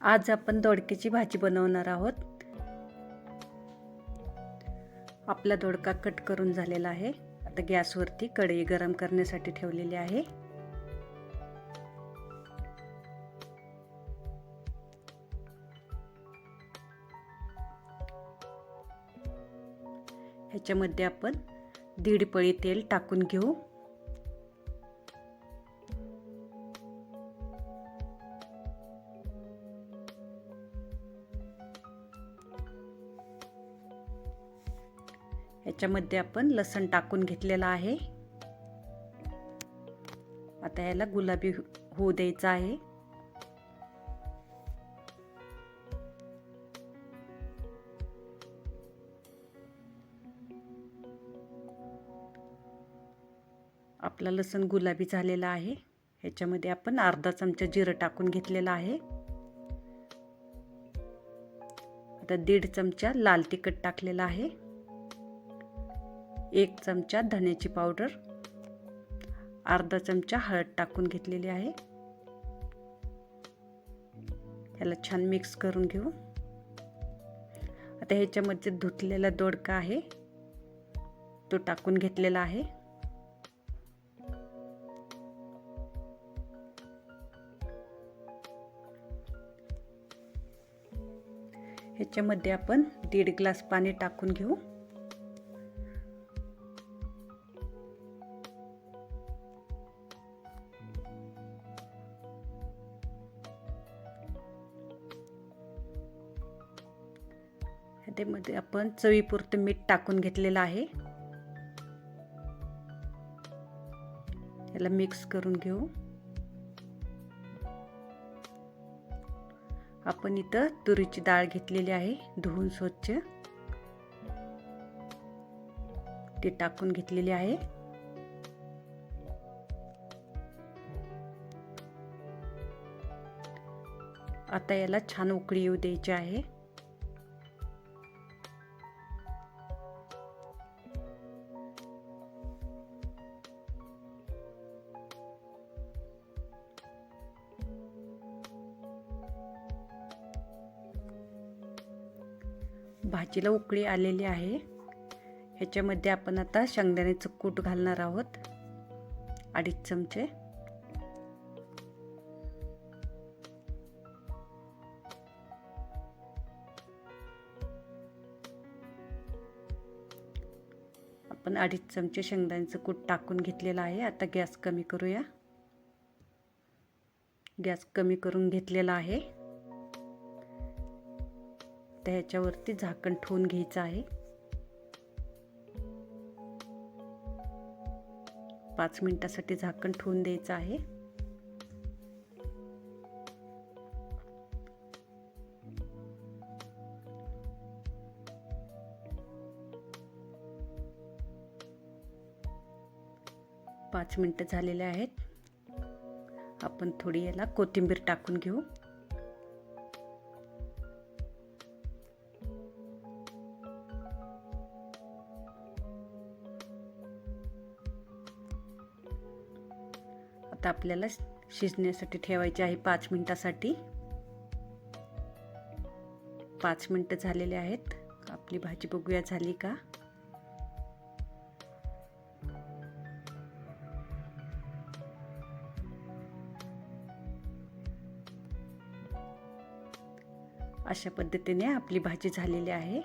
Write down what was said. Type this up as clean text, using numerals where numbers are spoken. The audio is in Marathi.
आज आपण दोडक्याची भाजी बनवणार आहोत। आपला दोडका कट करून झालेला आहे। आता गॅसवरती कढई गरम करण्यासाठी ठेवलेली आहे। ह्याच्यामध्ये आपण 1.5 पळी तेल टाकून घेऊ। ह्याच्यामध्ये आपण लसूण टाकून घेतलेला आहे। आता याला गुलाबी होऊ द्यायचा आहे। आपला लसूण गुलाबी झालेला आहे। ह्याच्यामध्ये आपण अर्धा चमचा जिरं टाकून घेतलेला आहे। आता 1.5 चमचा लाल तिखट टाकलेला आहे। 1 चमचा धण्याची पावडर, अर्धा चमचा हळद टाकून घेतलेली आहे। याला छान मिक्स करून घेऊ। आता ह्याच्यामध्ये धुतलेला दोडका आहे तो टाकून घेतलेला आहे। ह्याच्यामध्ये आपण 1.5 ग्लास पाणी टाकून घेऊ। ह्यामध्ये आपण चवीपुरतं मीठ टाकून घेतलेलं आहे। याला मिक्स करून घेऊ। आपण इथं तुरीची डाळ घेतलेली आहे धुवून स्वच्छ, ती टाकून घेतलेली आहे। आता याला छान उकळी येऊ द्यायची आहे। भाजीला उकळी आलेली आहे। ह्याच्यामध्ये आपण आता शेंगदाण्याचं कूट घालणार आहोत 2.5 चमचे। आपण 2.5 चमचे शेंगदाण्याचं कूट टाकून घेतलेलं आहे। आता गॅस कमी करूया। गॅस कमी करून घेतलेला आहे। तर ह्याच्यावरती झाकण ठेवून घ्यायचं आहे। 5 मिनिटासाठी झाकण ठेवून द्यायचं आहे। पाच मिनिटं झालेले आहेत। आपण थोडी याला कोथिंबीर टाकून घेऊ। आता आपल्याला शिजण्यासाठी ठेवायचे आहे 5 मिनिटासाठी। 5 मिनिटं झालेले आहेत। आपली भाजी बघूया झाली का। अशा पद्धतीने आपली भाजी झालेली आहे।